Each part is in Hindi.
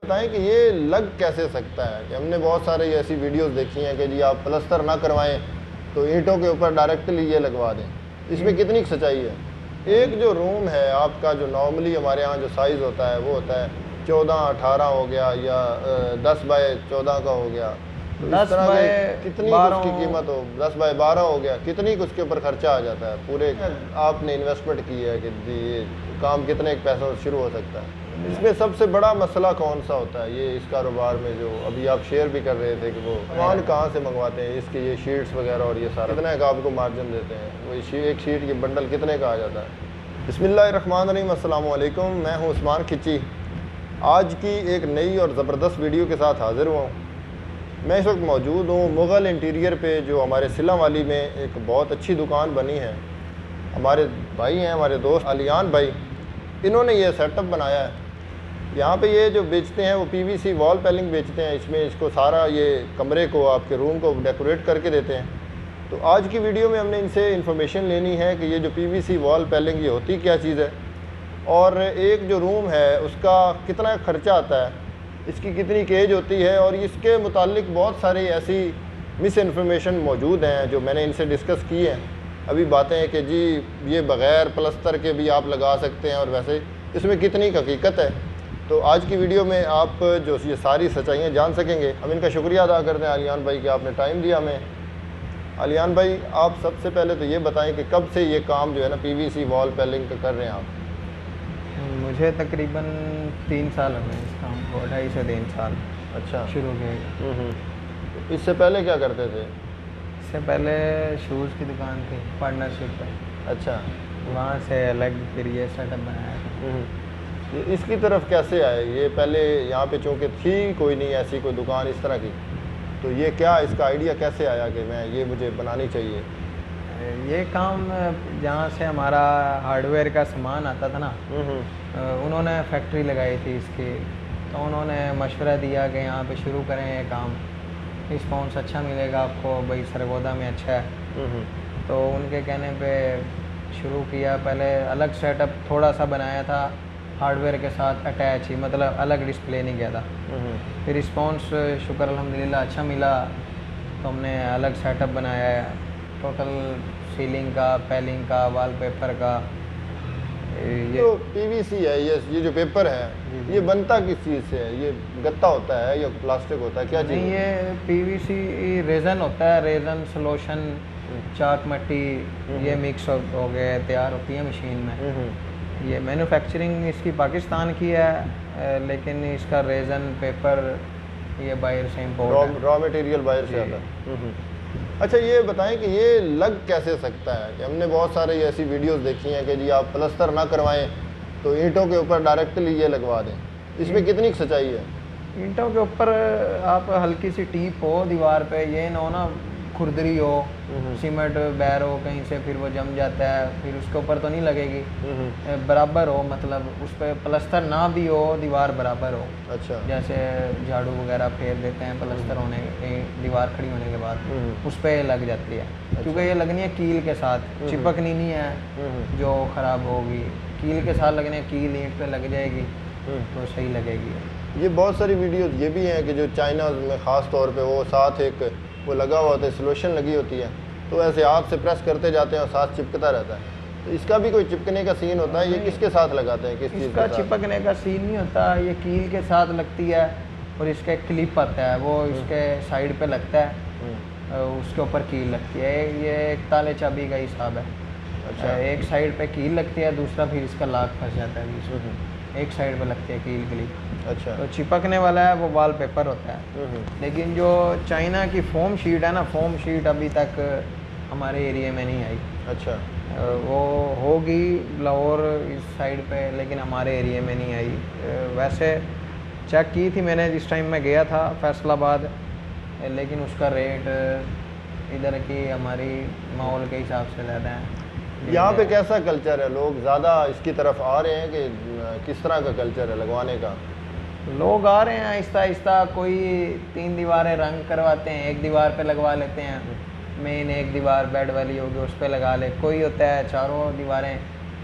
बताएं कि ये लग कैसे सकता है कि हमने बहुत सारे ऐसी वीडियोस देखी हैं कि जी आप प्लस्तर ना करवाएं तो ईंटों के ऊपर डायरेक्टली ये लगवा दें। इसमें कितनी सच्चाई है? एक जो रूम है आपका, जो नॉर्मली हमारे यहाँ जो साइज़ होता है वो होता है 14-18 हो गया या 10 बाय 14 का हो गया, तो इस तरह के कितनी उसकी कीमत हो, 10 बाय 12 हो गया, कितनी उसके ऊपर खर्चा आ जाता है? पूरे आपने इन्वेस्टमेंट की है कि जी ये काम कितने पैसों से शुरू हो सकता है? इसमें सबसे बड़ा मसला कौन सा होता है ये इस कारोबार में, जो अभी आप शेयर भी कर रहे थे कि वो सामान कहाँ से मंगवाते हैं, इसके ये शीट्स वगैरह और ये सारा कितने का आपको मार्जिन देते हैं? वो एक शीट की बंडल कितने का आ जाता है? बिस्मिल्लाहिर्रहमानिर्रहीम, अस्सलाम वालेकुम। मैं हूँ उस्मान खिची। आज की एक नई और ज़बरदस्त वीडियो के साथ हाज़िर हुआ हूँ। मैं इस वक्त मौजूद हूँ मुग़ल इंटीरियर पे, जो हमारे सिला वाली में एक बहुत अच्छी दुकान बनी है। हमारे भाई हैं, हमारे दोस्त अलियान भाई, इन्होंने ये सेटअप बनाया है। यहाँ पे ये जो बेचते हैं वो पीवीसी वॉल पैलिंग बेचते हैं। इसमें इसको सारा ये कमरे को, आपके रूम को डेकोरेट करके देते हैं। तो आज की वीडियो में हमने इनसे इन्फॉर्मेशन लेनी है कि ये जो पीवीसी वॉल पैलिंग ये होती क्या चीज़ है, और एक जो रूम है उसका कितना खर्चा आता है, इसकी कितनी केज होती है, और इसके मुतालिक बहुत सारी ऐसी मिस इन्फॉर्मेशन मौजूद हैं जो मैंने इनसे डिस्कस की हैं। अभी बातें हैं कि जी ये बग़ैर प्लस्तर के भी आप लगा सकते हैं, और वैसे इसमें कितनी हकीकत है। तो आज की वीडियो में आप जो ये सारी सच्चाइयाँ जान सकेंगे। हम इनका शुक्रिया अदा करते हैं अलियान भाई कि आपने टाइम दिया हमें। अलियान भाई, आप सबसे पहले तो ये बताएं कि कब से ये काम जो है ना पीवीसी वॉल पैलिंग का कर रहे हैं आप? मुझे तकरीबन 3 साल हो गए इस काम को, 2.5 से 3 साल। अच्छा, शुरू किया। तो इससे पहले क्या करते थे? इससे पहले शूज़ की दुकान थी पार्टनरशिप पे। अच्छा, वहाँ से अलग फिर ये सेटअप बनाया था। ये इसकी तरफ कैसे आए? ये पहले यहाँ पे चूँकि थी कोई नहीं ऐसी कोई दुकान इस तरह की, तो ये क्या इसका आइडिया कैसे आया कि मैं ये मुझे बनानी चाहिए? ये काम जहाँ से हमारा हार्डवेयर का सामान आता था ना, उन्होंने फैक्ट्री लगाई थी इसकी। तो उन्होंने मशवरा दिया कि यहाँ पे शुरू करें ये काम, रिस्पॉन्स अच्छा मिलेगा आपको, भाई सरगोदा में अच्छा है। तो उनके कहने पे शुरू किया। पहले अलग सेटअप थोड़ा सा बनाया था हार्डवेयर के साथ अटैच ही, मतलब अलग डिस्प्ले नहीं किया था। फिर रिस्पॉन्स शुक्र अल्हम्दुलिल्लाह अच्छा मिला, तो हमने अलग सेटअप बनाया है, टोटल सीलिंग का, पैलिंग का, वॉलपेपर का। ये तो पीवीसी है, ये जो पेपर है ये बनता किस चीज़ से है? ये गत्ता होता है या प्लास्टिक होता है, क्या चीज़? नहीं, ये पीवीसी रेज़न होता है, रेज़न सोल्यूशन, चाक मट्टी, ये मिक्स हो गए तैयार होती है मशीन में। ये मैन्युफैक्चरिंग इसकी पाकिस्तान की है, लेकिन इसका रेज़न पेपर ये बाहर से इम्पोर्ट है, रॉ मटेरियल बाहर से आता है। अच्छा, ये बताएं कि ये लग कैसे सकता है कि हमने बहुत सारे ऐसी वीडियोस देखी हैं कि जी आप प्लस्तर ना करवाएं तो ईंटों के ऊपर डायरेक्टली ये लगवा दें। इसमें कितनी सच्चाई है? ईंटों के ऊपर आप हल्की सी टीप हो दीवार पे, ये ना हो ना खुरदरी हो, सीमेंट बैर हो कहीं से, फिर वो जम जाता है, फिर उसके ऊपर तो नहीं लगेगी। बराबर हो, मतलब उस पर प्लस्तर ना भी हो, दीवार बराबर हो। अच्छा, जैसे झाड़ू वगैरह फेर देते हैं प्लस्तर होने, दीवार खड़ी होने के बाद उस पर लग जाती है। क्योंकि ये लगनी है कील के साथ, चिपकनी नहीं है जो ख़राब होगी। कील के साथ लगने, कील ईंट पे लग जाएगी तो सही लगेगी। ये बहुत सारी वीडियोस ये भी हैं कि जो चाइना में ख़ास तौर पे वो साथ एक वो लगा हुआ होता है, सोल्यूशन लगी होती है, तो ऐसे हाथ से प्रेस करते जाते हैं और साथ चिपकता रहता है। तो इसका भी कोई चिपकने का सीन होता है? ये किसके साथ लगाते हैं, किस चीज़ इसका चिपकने का सीन नहीं होता, ये कील के साथ लगती है, और इसका एक क्लिप आता है, वो इसके साइड पे लगता है, उसके ऊपर कील लगती है। ये एक ताले चाबी का हिसाब है। अच्छा, एक साइड पे कील लगती है, दूसरा फिर इसका लाक फंस जाता है बीच में। एक साइड पे लगती है कील क्लिप। अच्छा, तो चिपकने वाला है वो वॉलपेपर होता है। लेकिन जो चाइना की फोम शीट है ना, फोम शीट अभी तक हमारे एरिया में नहीं आई। अच्छा, वो होगी लाहौर इस साइड पे, लेकिन हमारे एरिया में नहीं आई। वैसे चेक की थी मैंने जिस टाइम मैं गया था फैसलाबाद, लेकिन उसका रेट इधर की हमारी माहौल के हिसाब से ज़्यादा है। यहाँ पे कैसा कल्चर है? लोग ज़्यादा इसकी तरफ आ रहे हैं कि किस तरह का कल्चर है लगवाने का? लोग आ रहे हैं आहिस्ता आहिस्ता। कोई 3 दीवारें रंग करवाते हैं, एक दीवार पे लगवा लेते हैं, मेन एक दीवार बेड वाली होगी उस पर लगा ले। कोई होता है 4 दीवारें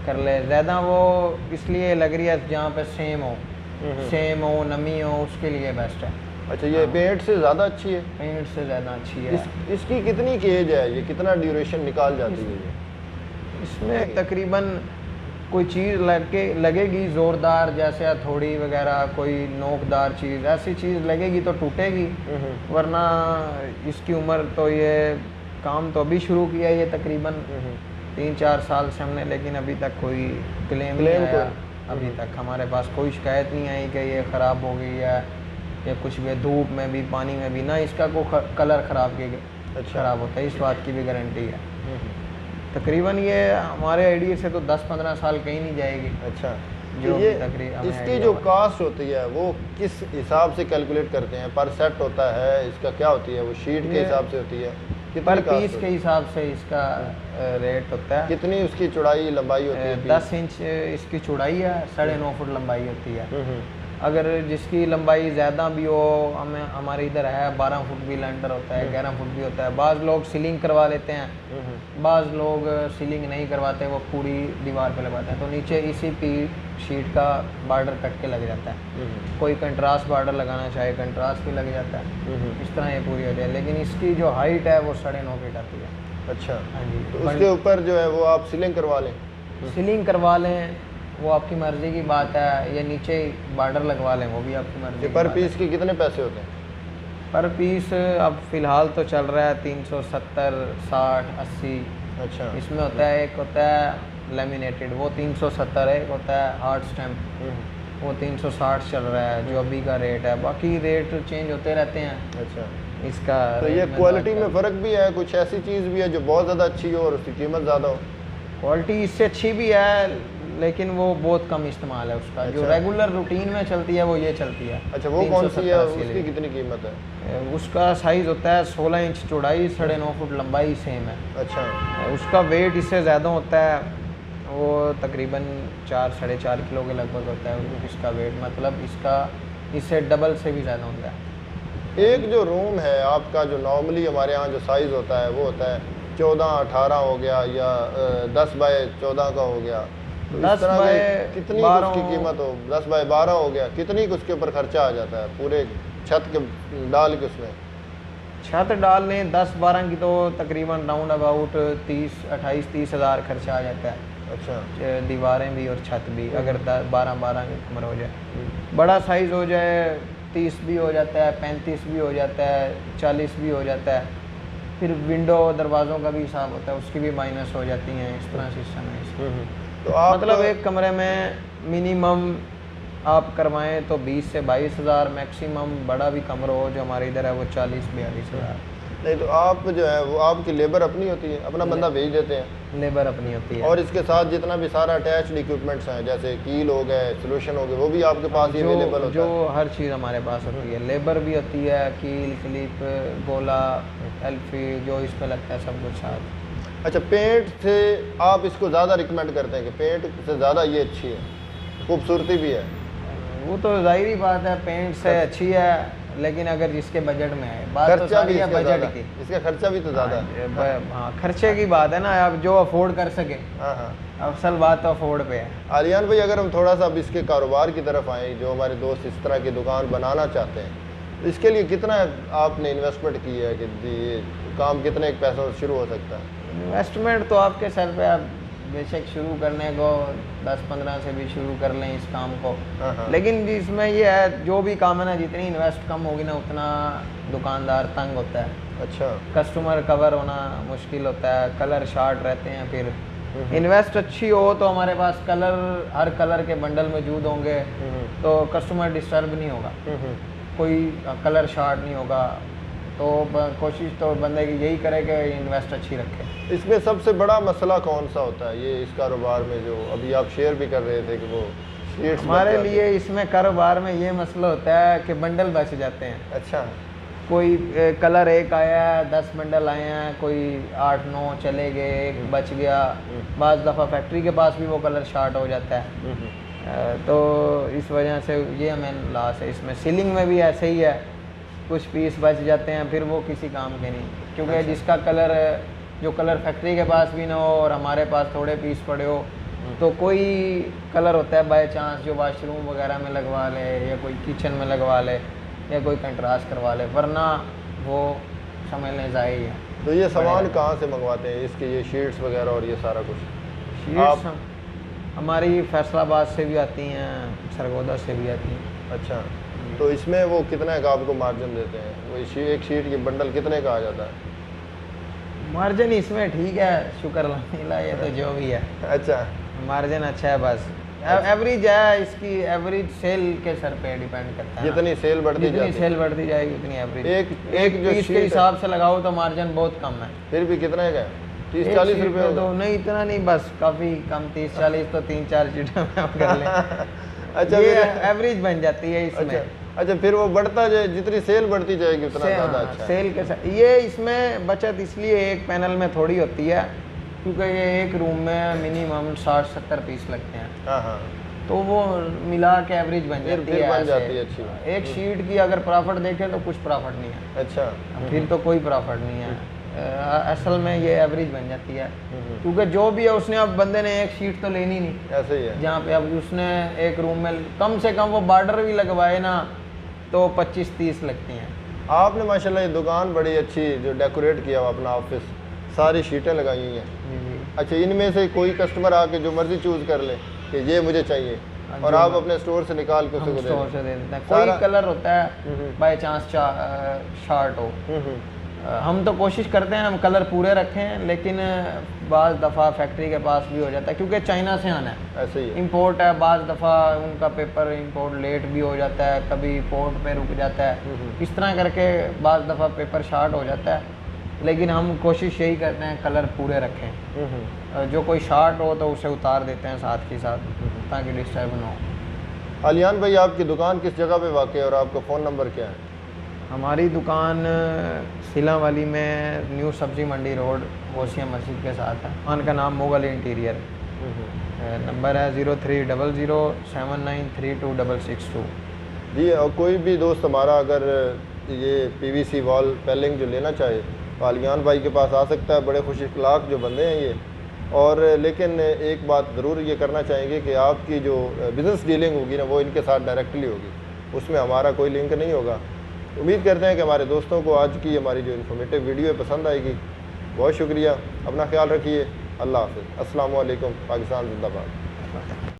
कर ले। ज़्यादा वो इसलिए लग रही है जहाँ पे सेम हो, सेम हो, नमी हो, उसके लिए बेस्ट है। अच्छा, ये पेंट से ज़्यादा अच्छी है? पेंट से ज़्यादा अच्छी है। इसकी कितनी की एज है, ये कितना ड्यूरेशन निकाल जाती है ये? इसमें तकरीबन कोई चीज़ लगेगी ज़ोरदार, जैसे हथौड़ी वगैरह, कोई नोकदार चीज़, ऐसी चीज़ लगेगी तो टूटेगी, वरना इसकी उम्र तो ये काम तो अभी शुरू किया है ये तकरीबन 3-4 साल से हमने, लेकिन अभी तक कोई क्लेम नहीं आया। अभी तक हमारे पास कोई शिकायत नहीं आई कि ये ख़राब हो गई है या कुछ भी, धूप में भी पानी में भी ना इसका कोई कलर ख़राब ख़राब होता है, इस बात की भी गारंटी है। तकरीबन ये हमारे आइडिया से तो 10-15 साल कहीं नहीं जाएगी। अच्छा, जो ये इसकी जो कास्ट होती है वो किस हिसाब से कैलकुलेट करते हैं? पर सेट होता है इसका, क्या होती है वो? शीट के हिसाब से होती है? पर पीस के हिसाब से इसका रेट होता है। कितनी उसकी चौड़ाई लंबाई होती है? 10 इंच इसकी चौड़ाई है, 9.5 फुट लंबाई होती है। अगर जिसकी लंबाई ज़्यादा भी हो, हमारे इधर है 12 फुट भी लेंटर होता है, 11 फुट भी होता है। बाज़ लोग सीलिंग करवा लेते हैं, बाज़ लोग सीलिंग नहीं करवाते, वो पूरी दीवार पे लगाते हैं, तो नीचे इसी शीट का बॉर्डर कट के लग जाता है। कोई कंट्रास्ट बॉर्डर लगाना चाहे कंट्रास्ट भी लग जाता है, इस तरह ये पूरी हो जाए। लेकिन इसकी जो हाइट है वो 9.5 फीट आती है। अच्छा, हाँ जी। तो उसके ऊपर जो है वो आप सीलिंग करवा लें? सीलिंग करवा लें वो आपकी मर्ज़ी की बात है, या नीचे बॉर्डर लगवा लें वो भी आपकी मर्ज़ी। पर पीस के कितने पैसे होते हैं? पर पीस अब फ़िलहाल तो चल रहा है 370, 60, 80। अच्छा, इसमें होता है, एक होता है लेमिनेटेड, वो 370 है, एक होता है हार्ड स्टैम्प, वो 360 चल रहा है जो अभी का रेट है। बाकी रेट चेंज होते रहते हैं। अच्छा, इसका तो ये क्वालिटी में फ़र्क भी है? कुछ ऐसी चीज़ भी है जो बहुत ज़्यादा अच्छी हो और उसकी कीमत ज़्यादा हो? क्वालिटी इससे अच्छी भी है, लेकिन वो बहुत कम इस्तेमाल है उसका। जो रेगुलर रूटीन में चलती है वो ये चलती है। अच्छा, वो कौन सी है? उसकी कितनी कीमत है? उसका साइज़ होता है 16 इंच चौड़ाई, 9.5 फुट लंबाई सेम है। अच्छा, उसका वेट इससे ज़्यादा होता है, वो तकरीबन 4-4.5 किलो के लगभग होता है इसका वेट, मतलब इसका इससे डबल से भी ज़्यादा होता है। एक जो रूम है आपका, जो नॉर्मली हमारे यहाँ जो साइज़ होता है वो होता है 14-18 हो गया, या 10 बाय 14 का हो गया, तो 10 इस तरह बाय से कितनी उसकी कीमत हो? 10 बाय 12 हो गया, कितनी उसके ऊपर खर्चा आ जाता है पूरे छत के डाल के? उसमें छत डालने 10-12 की तो तकरीबन राउंड अबाउट 28-30 हज़ार खर्चा आ जाता है। अच्छा, दीवारें भी और छत भी, अगर 12-12 की कमर हो जाए। बड़ा साइज़ हो जाए 30 भी हो जाता है, 35 भी हो जाता है, 40 भी हो जाता है। फिर विंडो दरवाज़ों का भी हिसाब होता है, उसकी भी माइनस हो जाती हैं। इस तरह सिस्टम है इसका। तो आप मतलब एक कमरे में मिनिमम आप करवाएं तो 20 से 22 हज़ार, मैक्सिमम बड़ा भी कमरा हो जो हमारे इधर है वो 40-42 हज़ार। नहीं, तो आप जो है वो आपकी लेबर अपनी होती है, अपना बंदा भेज देते हैं? लेबर अपनी होती है। और इसके साथ जितना भी सारा अटैच्ड इक्विपमेंट्स हैं, जैसे कील हो गए, सोल्यूशन हो गए, वो भी आपके पास ही अवेलेबल होता है? जो हर चीज़ हमारे पास होती है, लेबर भी होती है, कील, क्लिप, गोला, एल्फी, जो इस पर लगता है सब कुछ साथ। अच्छा, पेंट से आप इसको ज़्यादा रिकमेंड करते हैं कि पेंट से ज़्यादा ये अच्छी है, खूबसूरती भी है? वो तो जाहिर ही बात है, पेंट से अच्छी है, लेकिन अगर जिसके बजट में है, बात तो खर्चा सारी भी है बजट की। इसका खर्चा भी तो ज़्यादा है। हाँ, खर्चे की बात है ना, अब जो अफोर्ड कर सके। हाँ, असल बात तो अफोर्ड पे है। आलियान भाई, अगर हम थोड़ा सा अब इसके कारोबार की तरफ आएँ, जो हमारे दोस्त इस तरह की दुकान बनाना चाहते हैं, तो इसके लिए कितना आपने इन्वेस्टमेंट की है कि ये काम कितने पैसों से शुरू हो सकता है? इन्वेस्टमेंट तो आपके सर पे, आप बेशक शुरू करने को 10-15 से भी शुरू कर लें इस काम को। लेकिन इसमें ये है, जो भी काम है ना, जितनी इन्वेस्ट कम होगी ना उतना दुकानदार तंग होता है। अच्छा, कस्टमर कवर होना मुश्किल होता है, कलर शार्ट रहते हैं। फिर इन्वेस्ट अच्छी हो तो हमारे पास हर कलर के बंडल मौजूद होंगे, तो कस्टमर डिस्टर्ब नहीं होगा, कोई कलर शार्ट नहीं होगा। तो कोशिश तो बंदे की यही करे कि इन्वेस्ट अच्छी रखे। इसमें सबसे बड़ा मसला कौन सा होता है ये इस कारोबार में, जो अभी आप शेयर भी कर रहे थे कि वो शीट्स? हमारे लिए इसमें कारोबार में ये मसला होता है कि बंडल बच जाते हैं। अच्छा, कोई कलर एक आया है, 10 बंडल आए हैं, कोई 8-9 चले गए, एक बच गया। बाज़ दफ़ा फैक्ट्री के पास भी वो कलर शार्ट हो जाता है, तो इस वजह से ये हमें लॉस है। इसमें सीलिंग में भी ऐसे ही है, कुछ पीस बच जाते हैं, फिर वो किसी काम के नहीं, क्योंकि जिसका कलर, जो कलर फैक्ट्री के पास भी ना हो और हमारे पास थोड़े पीस पड़े हो, तो कोई कलर होता है बाय चांस जो वाशरूम वगैरह में लगवा ले या कोई किचन में लगवा ले या कोई कंट्रास्ट करवा ले, वरना वो समझ लें ज़ाही है। तो ये सामान कहाँ से मंगवाते हैं इसके, ये शीट्स वगैरह और ये सारा कुछ? शीट्स हमारी फैसलाबाद से भी आती हैं, सरगोदा से भी आती हैं। अच्छा, तो इसमें वो कितने का आपको मार्जिन देते हैं? वो एक शीट की बंडल कितने का आ जाता है? मार्जिन इसमें ठीक है, शुक्र अल्हम्दुलिल्लाह, ये तो जो भी है। अच्छा, मार्जिन अच्छा है, बस एवरेज है, इसकी एवरेज सेल के सर पे डिपेंड करता है। जितनी सेल बढ़ती जितनी सेल बढ़ती जाएगी उतनी एवरेज। एक जो पीस के हिसाब से लगाओ तो मार्जिन बहुत कम है। फिर भी कितने का है? 30-40 रुपये? तो नहीं, इतना नहीं, बस काफ़ी कम, 30-40 तो 3-4 चीटें में कर लें। अच्छा, ये एवरेज बन जाती है इसमें। अच्छा, फिर वो बढ़ता जाए, जितनी सेल बढ़ती जाएगी उतना ज़्यादा अच्छा है। सेल के साथ ये इसमें बचत इसलिए एक पैनल में थोड़ी होती है क्योंकि ये एक रूम में मिनिमम 60-70 पीस लगते हैं। हाँ हाँ, तो वो मिला के एवरेज बन जाती है। बन जाती है अच्छी बात। एक शीट की अगर प्रॉफिट देखें तो कुछ प्रॉफिट नहीं है। अच्छा, फिर तो कोई प्रॉफिट नहीं है। असल में ये एवरेज बन जाती है क्योंकि जो भी है उसने, अब बंदे ने एक शीट तो लेनी नहीं, ऐसे ही है। जहाँ पे अब उसने एक रूम में कम से कम वो बॉर्डर भी लगवाए ना तो 25-30 लगती हैं। आपने माशाल्लाह ये दुकान बड़ी अच्छी जो डेकोरेट किया हुआ अपना ऑफिस, सारी शीटें लगाई हुई हैं। अच्छा, इनमें से कोई कस्टमर आके जो मर्जी चूज़ कर ले कि ये मुझे चाहिए और आप अपने स्टोर से निकाल के उसको स्टोर से दे देते हैं। कोई कलर होता है बाय चांस शार्ट हो, हम तो कोशिश करते हैं हम कलर पूरे रखें, लेकिन बाज़ दफ़ा फैक्ट्री के पास भी हो जाता है क्योंकि चाइना से आना है, ऐसे ही इंपोर्ट है। बाज़ दफ़ा उनका पेपर इंपोर्ट लेट भी हो जाता है, कभी पोर्ट पे रुक जाता है, इस तरह करके बाज़ दफ़ा पेपर शार्ट हो जाता है। लेकिन हम कोशिश यही करते हैं कलर पूरे रखें, जो कोई शार्ट हो तो उसे उतार देते हैं साथ के साथ ताकि डिस्टर्ब ना हो। आलियान भाई, आपकी दुकान किस जगह पे वाक़ है और आपका फ़ोन नंबर क्या है? हमारी दुकान सिला वाली में न्यू सब्ज़ी मंडी रोड वोसिया मस्जिद के साथ है। दुकान का नाम मुगल इंटीरियर, नंबर है 0300793262। जी, और कोई भी दोस्त हमारा अगर ये PVC वॉल पेलिंग जो लेना चाहे तो आलियान भाई के पास आ सकता है। बड़े खुश अखलाक जो बंदे हैं ये। और लेकिन एक बात ज़रूर ये करना चाहेंगे कि आपकी जो बिज़नेस डीलिंग होगी ना वो इनके साथ डायरेक्टली होगी, उसमें हमारा कोई लिंक नहीं होगा। उम्मीद करते हैं कि हमारे दोस्तों को आज की हमारी जो इन्फॉर्मेटिव वीडियो है पसंद आएगी। बहुत शुक्रिया, अपना ख्याल रखिए, अल्लाह हाफ़िज़, अस्सलाम वालेकुम, पाकिस्तान जिंदाबाद।